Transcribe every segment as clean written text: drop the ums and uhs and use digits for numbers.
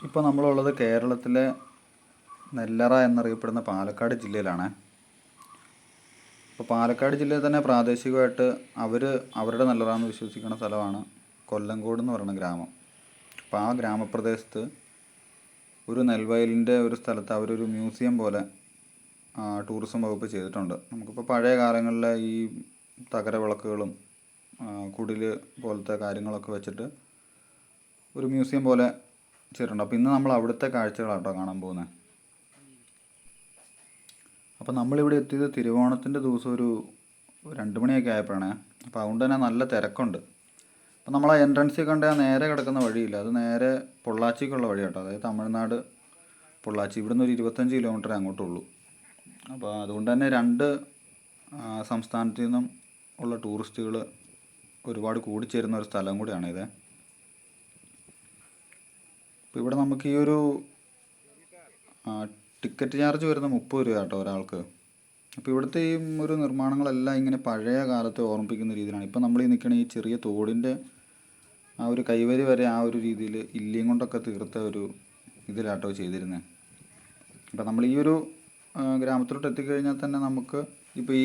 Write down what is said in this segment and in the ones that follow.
ഇപ്പോൾ നമ്മളുള്ളത് കേരളത്തിലെ നെല്ലറ എന്നറിയപ്പെടുന്ന പാലക്കാട് ജില്ലയിലാണ്. അപ്പോൾ പാലക്കാട് ജില്ലയിൽ തന്നെ പ്രാദേശികമായിട്ട് അവരുടെ നെല്ലറ എന്ന് വിശ്വസിക്കുന്ന സ്ഥലമാണ് കൊല്ലങ്കോട് എന്ന് പറയുന്ന ഗ്രാമം. അപ്പോൾ ആ ഗ്രാമപ്രദേശത്ത് ഒരു നെൽവയലിൻ്റെ ഒരു സ്ഥലത്ത് അവരൊരു മ്യൂസിയം പോലെ ടൂറിസം വകുപ്പ് ചെയ്തിട്ടുണ്ട്. നമുക്കിപ്പോൾ പഴയ കാലങ്ങളിലെ ഈ തകര വിളക്കുകളും കുടിൽ പോലത്തെ കാര്യങ്ങളൊക്കെ വെച്ചിട്ട് ഒരു മ്യൂസിയം പോലെ ചെയ്തിട്ടുണ്ട്. അപ്പോൾ ഇന്ന് നമ്മൾ അവിടുത്തെ കാഴ്ചകളാട്ടോ കാണാൻ പോകുന്നത്. അപ്പോൾ നമ്മളിവിടെ എത്തിയത് തിരുവോണത്തിൻ്റെ ദിവസം ഒരു 2 മണിയൊക്കെ ആയപ്പോഴാണ്. അപ്പോൾ അതുകൊണ്ട് തന്നെ നല്ല തിരക്കുണ്ട്. അപ്പോൾ നമ്മൾ ആ എൻട്രൻസിൽ കണ്ട ആ നേരെ കിടക്കുന്ന വഴിയില്ല, അത് നേരെ പൊള്ളാച്ചിക്കുള്ള വഴി കേട്ടോ. അതായത് തമിഴ്നാട് പൊള്ളാച്ചി, ഇവിടുന്ന് ഒരു 25 കിലോമീറ്റർ അങ്ങോട്ടുള്ളൂ. അപ്പോൾ അതുകൊണ്ട് തന്നെ 2 സംസ്ഥാനത്തു നിന്നും ഉള്ള ടൂറിസ്റ്റുകൾ ഒരുപാട് കൂടിച്ചേരുന്ന ഒരു സ്ഥലം കൂടിയാണിത്. അപ്പോൾ ഇവിടെ നമുക്ക് ഈ ഒരു ടിക്കറ്റ് ചാർജ് വരുന്ന 30 രൂപ കേട്ടോ ഒരാൾക്ക്. അപ്പോൾ ഇവിടുത്തെ ഈ ഒരു നിർമ്മാണങ്ങളെല്ലാം ഇങ്ങനെ പഴയ കാലത്തെ ഓർമ്മിപ്പിക്കുന്ന രീതിയിലാണ്. ഇപ്പോൾ നമ്മൾ ഈ നിൽക്കണ ഈ ചെറിയ തോടിൻ്റെ ആ ഒരു കൈവരി വരെ ആ ഒരു രീതിയിൽ ഇല്ലിയും കൊണ്ടൊക്കെ തീർത്ത ഒരു ഇതിലാട്ടോ ചെയ്തിരുന്നത്. അപ്പോൾ നമ്മൾ ഈ ഒരു ഗ്രാമത്തിലോട്ട് എത്തിക്കഴിഞ്ഞാൽ തന്നെ നമുക്ക് ഇപ്പോൾ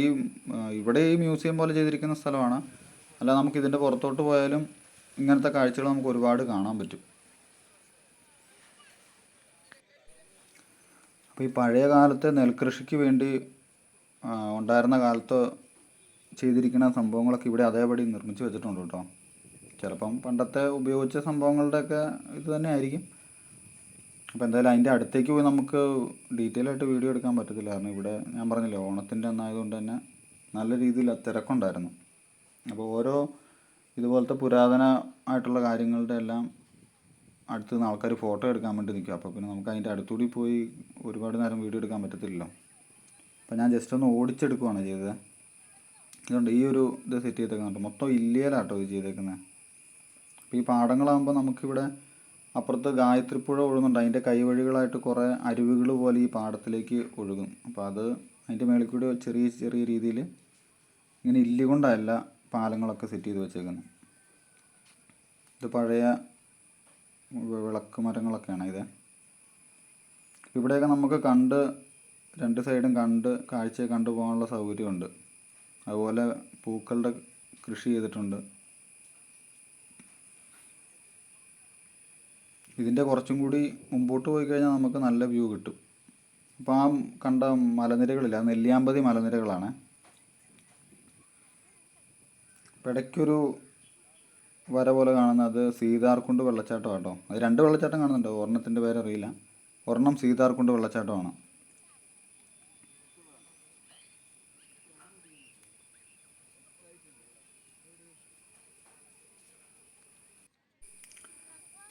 ഇവിടെ ഈ മ്യൂസിയം പോലെ ചെയ്തിരിക്കുന്ന സ്ഥലമാണ്. അല്ല, നമുക്ക് ഇതിൻ്റെ പുറത്തോട്ട് പോയാലും ഇങ്ങനത്തെ കാഴ്ചകൾ നമുക്ക് ഒരുപാട് കാണാൻ പറ്റും. അപ്പോൾ ഈ പഴയ കാലത്തെ നെൽകൃഷിക്ക് വേണ്ടി ഉണ്ടായിരുന്ന കാലത്ത് ചെയ്തിരിക്കുന്ന സംഭവങ്ങളൊക്കെ ഇവിടെ അതേപടി നിർമ്മിച്ച് വെച്ചിട്ടുണ്ട് കേട്ടോ. ചിലപ്പം പണ്ടത്തെ ഉപയോഗിച്ച സംഭവങ്ങളുടെയൊക്കെ ഇത് തന്നെ ആയിരിക്കും. അപ്പോൾ എന്തായാലും അതിൻ്റെ അടുത്തേക്ക് പോയി നമുക്ക് ഡീറ്റെയിൽ ആയിട്ട് വീഡിയോ എടുക്കാൻ പറ്റത്തില്ല. കാരണം ഇവിടെ ഞാൻ പറഞ്ഞില്ലേ, ഓണത്തിൻ്റെ ഒന്നായതുകൊണ്ട് തന്നെ നല്ല രീതിയിൽ തിരക്കുണ്ടായിരുന്നു. അപ്പോൾ ഓരോ ഇതുപോലത്തെ പുരാതന ആയിട്ടുള്ള കാര്യങ്ങളുടെ എല്ലാം അടുത്ത് നിന്ന് ആൾക്കാർ ഫോട്ടോ എടുക്കാൻ വേണ്ടി നിൽക്കും. അപ്പോൾ പിന്നെ നമുക്ക് അതിൻ്റെ അടുത്തുകൂടി പോയി ഒരുപാട് നേരം വീഡിയോ എടുക്കാൻ പറ്റത്തില്ലല്ലോ. അപ്പോൾ ഞാൻ ജസ്റ്റ് ഒന്ന് ഓടിച്ചെടുക്കുകയാണ് ചെയ്തത്. ഇതുകൊണ്ട് ഈ ഒരു ഇത് സെറ്റ് ചെയ്തേക്കുന്നുണ്ട്. മൊത്തം ഇല്ലിയലാട്ടോ ഇത് ചെയ്തേക്കുന്നത്. അപ്പോൾ ഈ പാടങ്ങളാകുമ്പോൾ നമുക്കിവിടെ അപ്പുറത്ത് ഗായത്രിപ്പുഴ ഒഴുകുന്നുണ്ട്. അതിൻ്റെ കൈവഴികളായിട്ട് കുറേ അരുവികൾ പോലെ ഈ പാടത്തിലേക്ക് ഒഴുകും. അപ്പോൾ അതിൻ്റെ മേളിൽ കൂടി ചെറിയ ചെറിയ രീതിയിൽ ഇങ്ങനെ ഇല്ലി കൊണ്ടല്ല പാലങ്ങളൊക്കെ സെറ്റ് ചെയ്ത് വെച്ചേക്കുന്നത്. ഇത് പഴയ വിളക്ക് മരങ്ങളൊക്കെയാണ് ഇത്. ഇവിടെയൊക്കെ നമുക്ക് 2 സൈഡും കാഴ്ചയെ കണ്ടു പോകാനുള്ള സൗകര്യമുണ്ട്. അതുപോലെ പൂക്കളുടെ കൃഷി ചെയ്തിട്ടുണ്ട്. ഇതിൻ്റെ കുറച്ചും കൂടി മുമ്പോട്ട് പോയി കഴിഞ്ഞാൽ നമുക്ക് നല്ല വ്യൂ കിട്ടും. അപ്പോൾ ആ കണ്ട മലനിരകളില്ല, നെല്ലിയാമ്പതി മലനിരകളാണ്. അപ്പോൾ ഇടയ്ക്കൊരു വര പോലെ കാണുന്നത് സീതാർകുണ്ട് വെള്ളച്ചാട്ടം കേട്ടോ. അത് 2 വെള്ളച്ചാട്ടം കാണുന്നുണ്ട്, ഒരെണ്ണത്തിൻ്റെ പേരറിയില്ല. ഒരെണ്ണം സീതാർകുണ്ട് വെള്ളച്ചാട്ടമാണ്.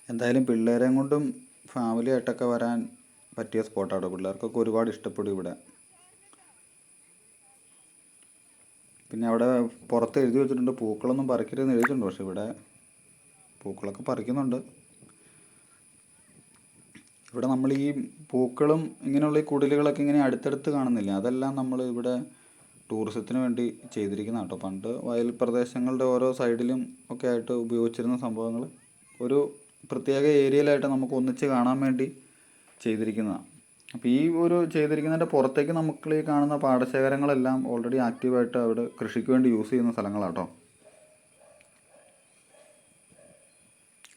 എന്തായാലും പിള്ളേരെയും കൊണ്ടും ഫാമിലി ആയിട്ടൊക്കെ വരാൻ പറ്റിയ സ്പോട്ടാട്ടോ. പിള്ളേർക്കൊക്കെ ഒരുപാട് ഇഷ്ടപ്പെടും ഇവിടെ. പിന്നെ അവിടെ പുറത്ത് എഴുതി വെച്ചിട്ടുണ്ട് പൂക്കളൊന്നും പറിക്കരുതെന്ന് എഴുതിയിട്ടുണ്ട്. പക്ഷെ ഇവിടെ പൂക്കളൊക്കെ പറിക്കുന്നുണ്ട്. ഇവിടെ നമ്മൾ ഈ പൂക്കളും ഇങ്ങനെയുള്ള ഈ കുടിലുകളൊക്കെ ഇങ്ങനെ അടുത്തടുത്ത് കാണുന്നില്ല, അതെല്ലാം നമ്മൾ ഇവിടെ ടൂറിസത്തിന് വേണ്ടി ചെയ്തിരിക്കുന്ന കേട്ടോ. പണ്ട് വയൽ പ്രദേശങ്ങളുടെ ഓരോ സൈഡിലും ഒക്കെ ആയിട്ട് ഉപയോഗിച്ചിരുന്ന സംഭവങ്ങൾ ഒരു പ്രത്യേക ഏരിയയിലായിട്ട് നമുക്ക് ഒന്നിച്ച് കാണാൻ വേണ്ടി ചെയ്തിരിക്കുന്നതാണ്. അപ്പോൾ ഈ ഒരു ചെയ്തിരിക്കുന്നതിൻ്റെ പുറത്തേക്ക് നമുക്ക് ഈ കാണുന്ന പാടശേഖരങ്ങളെല്ലാം ഓൾറെഡി ആക്റ്റീവായിട്ട് അവിടെ കൃഷിക്ക് വേണ്ടി യൂസ് ചെയ്യുന്ന സ്ഥലങ്ങളാട്ടോ.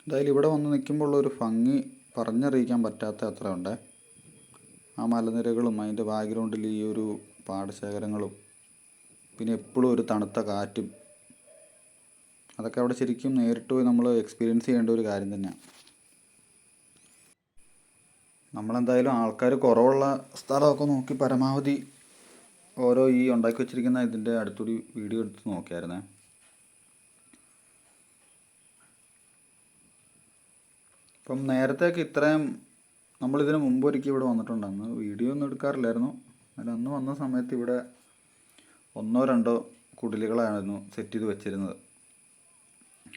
എന്തായാലും ഇവിടെ വന്ന് നിൽക്കുമ്പോൾ ഉള്ളൊരു ഭംഗി പറഞ്ഞറിയിക്കാൻ പറ്റാത്ത അത്ര ഉണ്ട്. ആ മലനിരകളും അതിൻ്റെ ബാക്ക്ഗ്രൗണ്ടിൽ ഈ ഒരു പാടശേഖരങ്ങളും പിന്നെ എപ്പോഴും ഒരു തണുത്ത കാറ്റും, അതൊക്കെ അവിടെ ശരിക്കും നേരിട്ട് പോയി നമ്മൾ എക്സ്പീരിയൻസ് ചെയ്യേണ്ട ഒരു കാര്യം തന്നെയാണ്. നമ്മളെന്തായാലും ആൾക്കാർ കുറവുള്ള സ്ഥലമൊക്കെ നോക്കി പരമാവധി ഓരോ ഈ ഉണ്ടാക്കി വെച്ചിരിക്കുന്ന ഇതിൻ്റെ അടുത്തുകൂടി വീഡിയോ എടുത്ത് നോക്കിയായിരുന്നേ. ഇപ്പം നേരത്തെയൊക്കെ ഇത്രയും നമ്മളിതിന് മുമ്പ് ഒരിക്കൽ ഇവിടെ വന്നിട്ടുണ്ട്. അന്ന് വീഡിയോ ഒന്നും എടുക്കാറില്ലായിരുന്നു. അന്ന് വന്ന സമയത്ത് ഇവിടെ 1 or 2 കുടിലുകളായിരുന്നു സെറ്റ് ചെയ്ത് വെച്ചിരുന്നത്.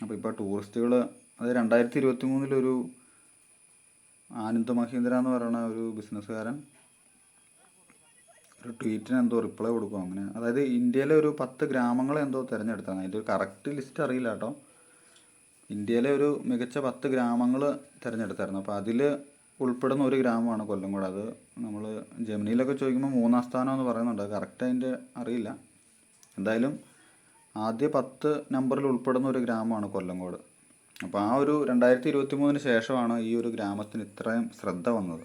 അപ്പോൾ ഇപ്പോൾ ടൂറിസ്റ്റുകൾ അത് 2023 ആനന്ദ് മഹീന്ദ്ര എന്ന് പറയുന്ന ഒരു ബിസിനസ്സുകാരൻ ഒരു ട്വീറ്റിന് എന്തോ റിപ്ലൈ കൊടുക്കും അങ്ങനെ. അതായത് ഇന്ത്യയിലെ ഒരു 10 ഗ്രാമങ്ങളെ എന്തോ തിരഞ്ഞെടുത്താണ്. അതിൻ്റെ ഒരു കറക്റ്റ് ലിസ്റ്റ് അറിയില്ല കേട്ടോ. ഇന്ത്യയിലെ ഒരു മികച്ച 10 ഗ്രാമങ്ങൾ തിരഞ്ഞെടുത്തായിരുന്നു. അപ്പോൾ അതിൽ ഉൾപ്പെടുന്ന ഒരു ഗ്രാമമാണ് കൊല്ലങ്കോട്. അത് നമ്മൾ ജെമിനിയിലൊക്കെ ചോദിക്കുമ്പോൾ 3-ാം സ്ഥാനം എന്ന് പറയുന്നുണ്ട്. കറക്റ്റ് അതിൻ്റെ അറിയില്ല. എന്തായാലും ആദ്യ 10 നമ്പറിൽ ഉൾപ്പെടുന്ന ഒരു ഗ്രാമമാണ് കൊല്ലങ്കോട്. അപ്പോൾ ആ ഒരു 2023 ശേഷമാണ് ഈ ഒരു ഗ്രാമത്തിന് ഇത്രയും ശ്രദ്ധ വന്നത്.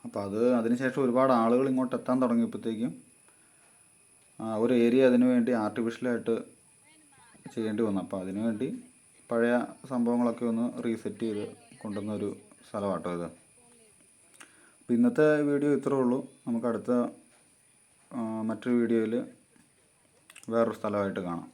അപ്പോൾ അതിനുശേഷം ഒരുപാട് ആളുകൾ ഇങ്ങോട്ട് എത്താൻ തുടങ്ങിയപ്പോഴത്തേക്കും ഒരു ഏരിയ അതിനു വേണ്ടി ആർട്ടിഫിഷ്യലായിട്ട് ചെയ്യേണ്ടി വന്നു. അപ്പോൾ അതിനുവേണ്ടി പഴയ സംഭവങ്ങളൊക്കെ ഒന്ന് റീസെറ്റ് ചെയ്ത് കൊണ്ടുവന്ന ഒരു സ്ഥലമാട്ടോ ഇത്. അപ്പോൾ ഇന്നത്തെ വീഡിയോ ഇത്രേ ഉള്ളൂ. നമുക്ക് അടുത്ത മറ്റൊരു വീഡിയോയിൽ വേറൊരു സ്ഥലമായിട്ട് കാണാം.